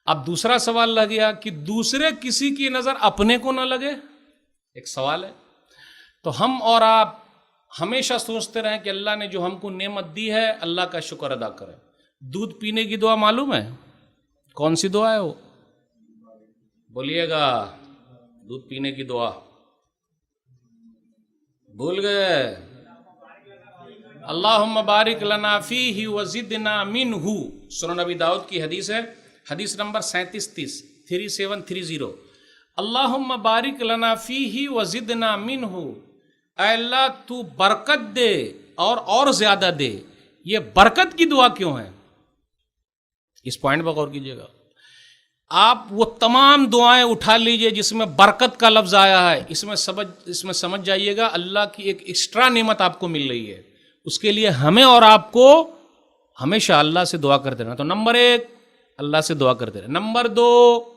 اب دوسرا سوال لگ گیا کہ دوسرے کسی کی نظر اپنے کو نہ لگے، ایک سوال ہے۔ تو ہم اور آپ ہمیشہ سوچتے رہیں کہ اللہ نے جو ہم کو نعمت دی ہے اللہ کا شکر ادا کریں۔ دودھ پینے کی دعا معلوم ہے؟ کون سی دعا ہے وہ؟ بولیے گا، دودھ پینے کی دعا بھول گئے؟ اللہم بارک لنا فیہ وزدنا منہ، سنن نبی داؤد کی حدیث ہے، حدیث نمبر 3730 اللہم بارک لنا فیہ وزدنا منہ، اے اللہ تو برکت دے اور زیادہ دے۔ یہ برکت کی دعا کیوں ہے؟ اس پوائنٹ پر غور کیجئے گا۔ آپ وہ تمام دعائیں اٹھا لیجئے جس میں برکت کا لفظ آیا ہے، اس میں سمجھ جائیے گا اللہ کی ایک ایکسٹرا نعمت آپ کو مل رہی ہے۔ اس کے لیے ہمیں اور آپ کو ہمیشہ اللہ سے دعا کرتے رہنا۔ تو نمبر 1 اللہ سے دعا کرتے رہنا۔ نمبر 2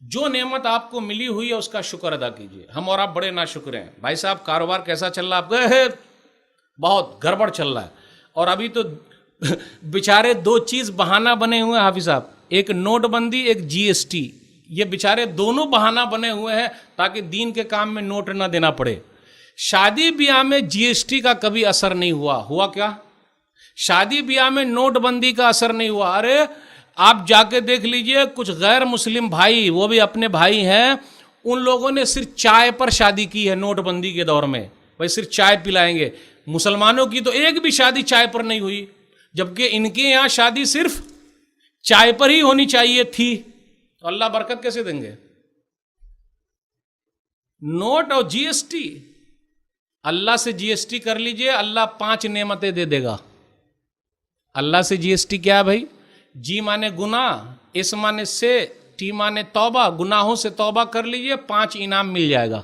جو نعمت آپ کو ملی ہوئی ہے اس کا شکر ادا کیجئے۔ ہم اور آپ بڑے ناشکر ہیں۔ بھائی صاحب کاروبار کیسا چل رہا ہے آپ کا؟ بہت گڑبڑ چل رہا ہے، اور ابھی تو بیچارے 2 چیز بہانہ بنے ہوئے ہیں حافظ صاحب، ایک نوٹ بندی، ایک جی ایس ٹی۔ یہ بیچارے دونوں بہانہ بنے ہوئے ہیں تاکہ دین کے کام میں نوٹ نہ دینا پڑے۔ شادی بیاہ میں جی ایس ٹی کا کبھی اثر نہیں ہوا کیا؟ شادی بیاہ میں نوٹ بندی کا اثر نہیں ہوا۔ ارے آپ جا کے دیکھ لیجئے، کچھ غیر مسلم بھائی، وہ بھی اپنے بھائی ہیں، ان لوگوں نے صرف چائے پر شادی کی ہے نوٹ بندی کے دور میں، بھائی صرف چائے پلائیں گے۔ مسلمانوں کی تو ایک بھی شادی چائے پر نہیں ہوئی، جبکہ ان کے یہاں شادی صرف چائے پر ہی ہونی چاہیے تھی۔ تو اللہ برکت کیسے دیں گے؟ نوٹ اور جی ایس ٹی، اللہ سے جی ایس ٹی کر لیجئے، اللہ 5 نعمتیں دے دے گا۔ اللہ سے جی ایس ٹی کیا ہے بھائی؟ جی مانے گناہ، اس مانے سے، ٹی مانے توبہ، گناہوں سے توبہ کر لیجئے، 5 انعام مل جائے گا۔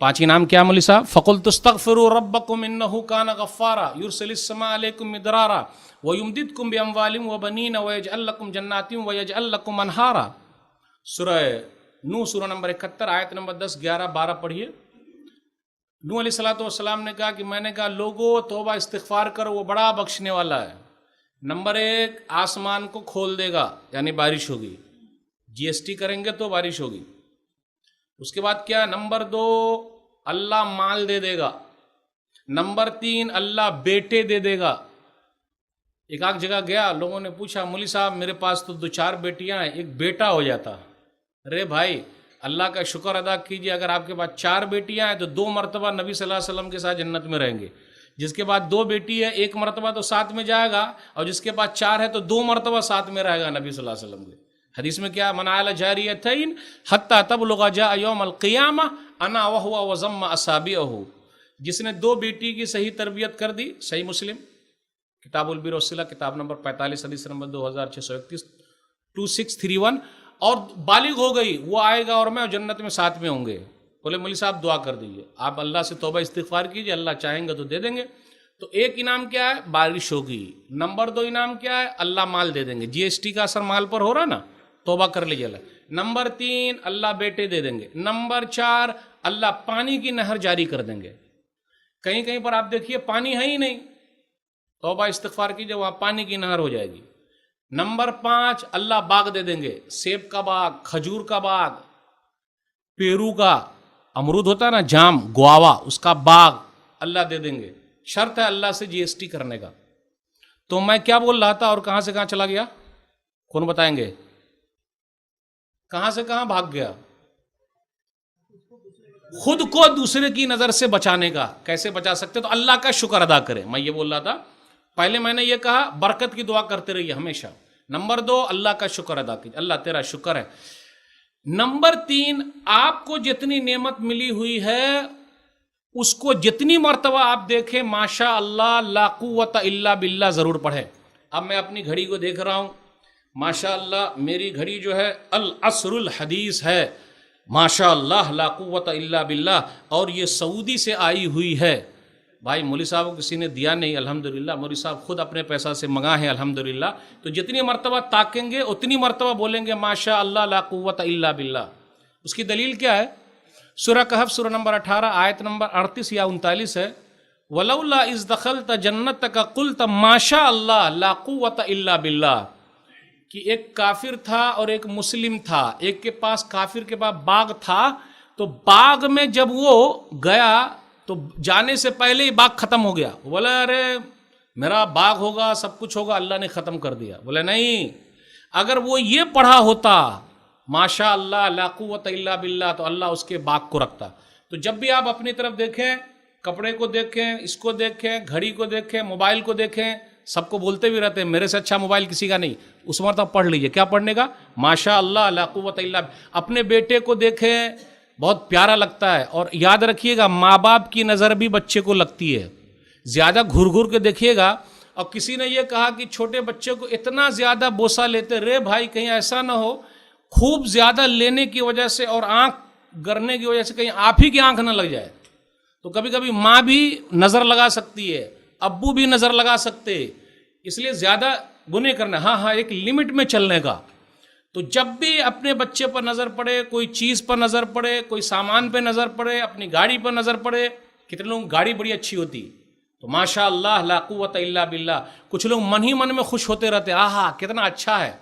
5 انعام کیا مولی صاحب؟ فَقُلْتُ اسْتَغْفِرُوا رَبَّكُمْ إِنَّهُ كَانَ غَفَّارًا يُرْسِلِ السَّمَاءَ عَلَيْكُمْ مِدْرَارًا وَيُمْدِدْكُمْ بِأَمْوَالٍ وَبَنِينَ وَيَجْعَلْ لَكُمْ جَنَّاتٍ وَيَجْعَلْ لَكُمْ أَنْهَارًا۔ سورہ نوح سورہ نمبر 71 آیت نمبر 10، 11، 12 پڑھیے۔ نوح علیہ السلام نے کہا کہ میں نے کہا لوگو توبہ استغفار کرو، وہ بڑا بخشنے والا ہے۔ نمبر 1 آسمان کو کھول دے گا، یعنی بارش ہوگی، جی ایس ٹی کریں گے تو بارش ہوگی۔ اس کے بعد کیا؟ نمبر 2 اللہ مال دے دے گا۔ نمبر 3 اللہ بیٹے دے دے گا۔ ایک آگ جگہ گیا، لوگوں نے پوچھا مولی صاحب میرے پاس تو 2-4 بیٹیاں ہیں، ایک بیٹا ہو جاتا۔ ارے بھائی اللہ کا شکر ادا کیجئے، اگر آپ کے پاس 4 بیٹیاں ہیں تو 2 مرتبہ نبی صلی اللہ علیہ وسلم کے ساتھ جنت میں رہیں گے۔ جس کے بعد 2 بیٹی ہے 1 مرتبہ تو ساتھ میں جائے گا، اور جس کے بعد 4 ہے تو 2 مرتبہ ساتھ میں رہے گا نبی صلی اللہ علیہ وسلم کے۔ حدیث میں کیا؟ من عال جاریتین حتی تبلغ جاء یوم القیامہ انا وہو وضم اصابعہ۔ جس نے 2 بیٹی کی صحیح تربیت کر دی، صحیح مسلم کتاب البر والصلہ کتاب نمبر 45 حدیث نمبر 2631 2631، اور بالغ ہو گئی، وہ آئے گا اور میں جنت میں ساتھ میں ہوں گے۔ بولے مولی صاحب دعا کر دیجیے، آپ اللہ سے توبہ استغفار کیجیے، اللہ چاہیں گے تو دے دیں گے۔ تو 1 انعام کیا ہے؟ بارش ہوگی۔ نمبر 2 انعام کیا ہے؟ اللہ مال دے دیں گے، جی ایس ٹی کا اثر مال پر ہو رہا نا، توبہ کر لیجیے اللہ۔ نمبر 3 اللہ بیٹے دے دیں گے۔ نمبر 4 اللہ پانی کی نہر جاری کر دیں گے۔ کہیں پر آپ دیکھیے پانی ہے ہی نہیں، توبہ استغفار کیجیے، وہاں پانی کی نہر ہو جائے گی۔ نمبر 5 اللہ باغ دے دیں گے، سیب کا باغ، کھجور کا باغ، پیرو کا، امرود ہوتا ہے نا، جام، گواوا، اس کا باغ اللہ دے دیں گے۔ شرط ہے اللہ سے جی ایس ٹی کرنے کا۔ تو میں کیا بول رہا تھا اور کہاں سے کہاں چلا گیا؟ کون بتائیں گے؟ کہاں سے کہاں بھاگ گیا؟ خود کو دوسرے کی نظر سے بچانے کا۔ کیسے بچا سکتے؟ تو اللہ کا شکر ادا کریں۔ میں یہ بول رہا تھا، پہلے میں نے یہ کہا برکت کی دعا کرتے رہیے ہمیشہ۔ نمبر 2 اللہ کا شکر ادا کیجیے، اللہ تیرا شکر ہے۔ نمبر 3 آپ کو جتنی نعمت ملی ہوئی ہے اس کو جتنی مرتبہ آپ دیکھیں ماشاء اللہ لا قوت الا باللہ ضرور پڑھیں۔ اب میں اپنی گھڑی کو دیکھ رہا ہوں، ماشاء اللہ میری گھڑی جو ہے العصر الحدیث ہے، ماشاء اللہ لا قوت الا باللہ، اور یہ سعودی سے آئی ہوئی ہے۔ بھائی مولی صاحب کو کسی نے دیا نہیں، الحمدللہ، مولی صاحب خود اپنے پیسہ سے منگا ہے الحمدللہ۔ تو جتنی مرتبہ تاکیں گے اتنی مرتبہ بولیں گے ماشاء اللہ لا قوت الا باللہ۔ اس کی دلیل کیا ہے؟ سورہ کہف سورہ نمبر 18 آیت نمبر 38 یا 39 ہے، وَلَوْلَا إِذْ دَخَلْتَ جَنَّتَكَ قُلْتَ مَا شَاءَ اللَّهُ لَا قُوَّةَ إِلَّا بِاللَّهِ۔ کہ ایک کافر تھا اور ایک مسلم تھا، ایک کے پاس کافر کے پاس باغ تھا، تو باغ میں جب وہ گیا تو جانے سے پہلے ہی باغ ختم ہو گیا. بولے ارے میرا باغ ہوگا، سب کچھ ہوگا، اللہ نے ختم کر دیا. بولے نہیں، اگر وہ یہ پڑھا ہوتا ماشاء اللہ لا قوت الا باللہ تو اللہ اس کے باغ کو رکھتا. تو جب بھی آپ اپنی طرف دیکھیں، کپڑے کو دیکھیں، اس کو دیکھیں، گھڑی کو دیکھیں، موبائل کو دیکھیں، سب کو بولتے بھی رہتے ہیں میرے سے اچھا موبائل کسی کا نہیں، اس مرتبہ پڑھ لیجئے. کیا پڑھنے کا؟ ماشاء اللہ لا قوت الا باللہ. اپنے بیٹے کو دیکھیں، بہت پیارا لگتا ہے. اور یاد رکھیے گا ماں باپ کی نظر بھی بچے کو لگتی ہے. زیادہ گھر گھر کے دیکھیے گا. اور کسی نے یہ کہا کہ چھوٹے بچے کو اتنا زیادہ بوسہ لیتے، رے بھائی کہیں ایسا نہ ہو خوب زیادہ لینے کی وجہ سے اور آنکھ گرنے کی وجہ سے کہیں آپ ہی کی آنکھ نہ لگ جائے. تو کبھی کبھی ماں بھی نظر لگا سکتی ہے، ابو بھی نظر لگا سکتے، اس لیے زیادہ گناہ کرنا. ہاں ایک لمٹ میں چلنے کا. تو جب بھی اپنے بچے پر نظر پڑے، کوئی چیز پر نظر پڑے، کوئی سامان پہ نظر پڑے، اپنی گاڑی پر نظر پڑے. کتنے لوگ گاڑی بڑی اچھی ہوتی تو ماشاء اللہ لا قوت الا باللہ، کچھ لوگ من ہی من میں خوش ہوتے رہتے، آہا کتنا اچھا ہے،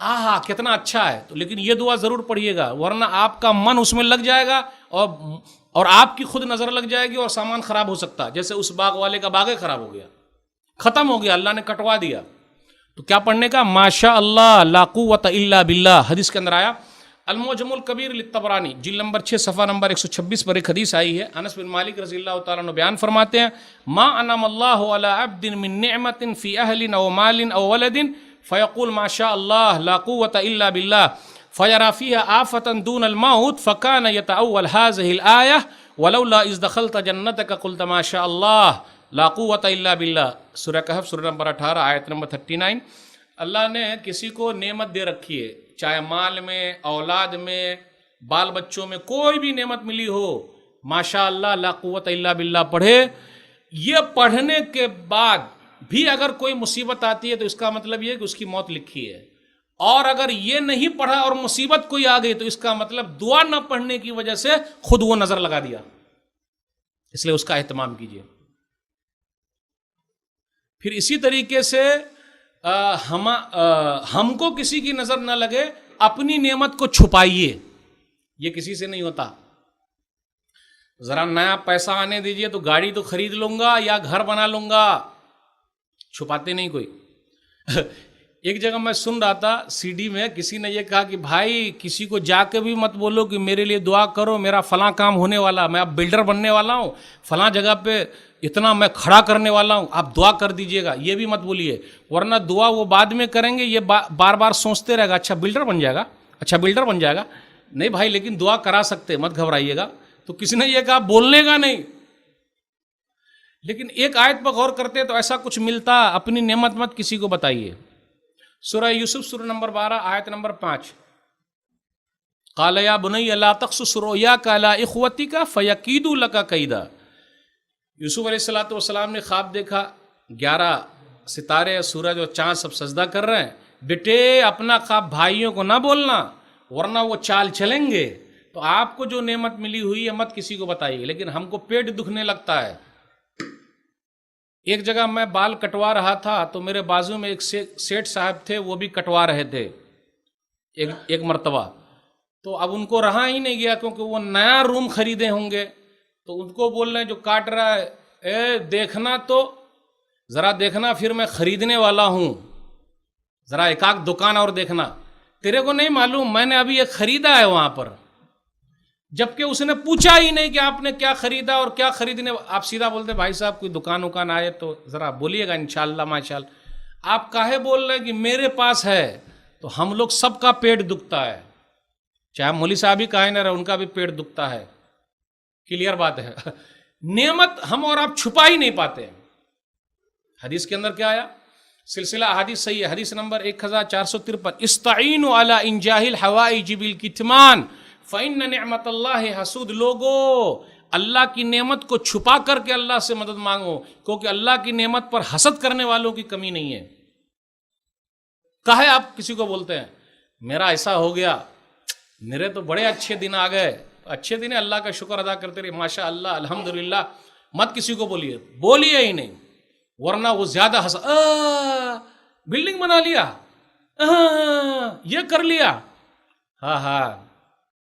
آہا کتنا اچھا ہے. تو لیکن یہ دعا ضرور پڑھیے گا، ورنہ آپ کا من اس میں لگ جائے گا اور آپ کی خود نظر لگ جائے گی اور سامان خراب ہو سکتا ہے. جیسے اس باغ والے کا باغ خراب ہو گیا، ختم ہو گیا، اللہ نے کٹوا دیا. تو کیا پڑھنے کا؟ ماشاء اللہ لا قوت الا باللہ. حدیث کے اندر آیا المعجم الکبیر للطبرانی جلد نمبر 6 صفحہ نمبر 126 پر ایک حدیث آئی ہے. انس بن مالک رضی اللہ تعالیٰ عنہ بیان فرماتے ہیں ما انعم اللہ علی عبد من نعمت فی اہل او مال او ولد فیقول ما شاء اللہ لا قوت الا باللہ فیرا فیها آفتا دون الموت فکان یتأول هذه الآیہ ولولا اذ دخلت جنتک قلت ما شاء اللہ لا قوت الا باللہ. سورہ کہف سورہ نمبر 18 آیت نمبر 39. اللہ نے کسی کو نعمت دے رکھی ہے، چاہے مال میں، اولاد میں، بال بچوں میں، کوئی بھی نعمت ملی ہو، ماشاء اللہ لا قوت الا باللہ پڑھے. یہ پڑھنے کے بعد بھی اگر کوئی مصیبت آتی ہے تو اس کا مطلب یہ کہ اس کی موت لکھی ہے. اور اگر یہ نہیں پڑھا اور مصیبت کوئی آ گئی تو اس کا مطلب دعا نہ پڑھنے کی وجہ سے خود وہ نظر لگا دیا. اس لیے اس کا اہتمام کیجیے. پھر اسی طریقے سے ہم کو کسی کی نظر نہ لگے، اپنی نعمت کو چھپائیے. یہ کسی سے نہیں ہوتا. ذرا نیا پیسہ آنے دیجئے تو گاڑی تو خرید لوں گا یا گھر بنا لوں گا، چھپاتے نہیں کوئی. ایک جگہ میں سن رہا تھا سی ڈی میں، کسی نے یہ کہا کہ بھائی کسی کو جا کے بھی مت بولو کہ میرے لیے دعا کرو، میرا فلاں کام ہونے والا، میں اب بلڈر بننے والا ہوں، فلاں جگہ پہ اتنا میں کھڑا کرنے والا ہوں، آپ دعا کر دیجئے گا. یہ بھی مت بولیے، ورنہ دعا وہ بعد میں کریں گے، یہ بار بار سوچتے رہے گا اچھا بلڈر بن جائے گا، اچھا بلڈر بن جائے گا. نہیں بھائی، لیکن دعا کرا سکتے، مت گھبرائیے گا. تو کسی نے یہ کہا بولنے کا نہیں، لیکن ایک آیت پر غور کرتے تو ایسا کچھ ملتا. اپنی نعمت مت کسی کو بتائیے. سورہ یوسف سورہ نمبر 12 آیت نمبر 5 قال یا بنی لا تقصص رؤیاک علی اخوتک فیکیدوا لک کیدا. یوسف علیہ السلام نے خواب دیکھا، 11 ستارے، سورج اور چاند سب سجدہ کر رہے ہیں. بیٹے اپنا خواب بھائیوں کو نہ بولنا ورنہ وہ چال چلیں گے. تو آپ کو جو نعمت ملی ہوئی ہے مت کسی کو بتائیے. لیکن ہم کو پیٹ دکھنے لگتا ہے. ایک جگہ میں بال کٹوا رہا تھا تو میرے بازو میں ایک سیٹ صاحب تھے، وہ بھی کٹوا رہے تھے ایک مرتبہ. تو اب ان کو رہا ہی نہیں گیا کیونکہ وہ نیا روم خریدے ہوں گے. تو ان کو بول رہے ہیں جو کاٹ رہا ہے، اے دیکھنا تو ذرا دیکھنا، پھر میں خریدنے والا ہوں، ذرا ایک آدھ دکان اور دیکھنا. تیرے کو نہیں معلوم میں نے ابھی ایک خریدا ہے وہاں پر. جبکہ اس نے پوچھا ہی نہیں کہ آپ نے کیا خریدا اور کیا خریدنے. آپ سیدھا بولتے بھائی صاحب کوئی دکان وکان آئے تو ذرا بولیے گا انشاءاللہ ماشاءاللہ. آپ کاہے بول رہے ہیں کہ میرے پاس ہے؟ تو ہم لوگ سب کا پیٹ دکھتا ہے، چاہے مولوی صاحب ہی کہیں نہ رہے، ان کا بھی پیٹ دکھتا ہے. کلیئر بات ہے. نعمت ہم اور آپ چھپا ہی نہیں پاتے. حدیث کے اندر کیا آیا؟ سلسلہ احادیث صحیح ہے، حدیث نمبر 1453 استعینوا علی انجاہ الحوائج بالکتمان فإن نعمت اللہ حسود. لوگو اللہ کی نعمت کو چھپا کر کے اللہ سے مدد مانگو، کیونکہ اللہ کی نعمت پر حسد کرنے والوں کی کمی نہیں ہے. کہے آپ کسی کو بولتے ہیں میرا ایسا ہو گیا، میرے تو بڑے اچھے دن آ گئے، اچھے دن اللہ کا شکر ادا کرتے رہیے، ماشاء اللہ الحمدللہ. مت کسی کو بولیے ہی نہیں، ورنہ وہ زیادہ بلڈنگ بنا لیا، یہ کر لیا، ہاں ہاں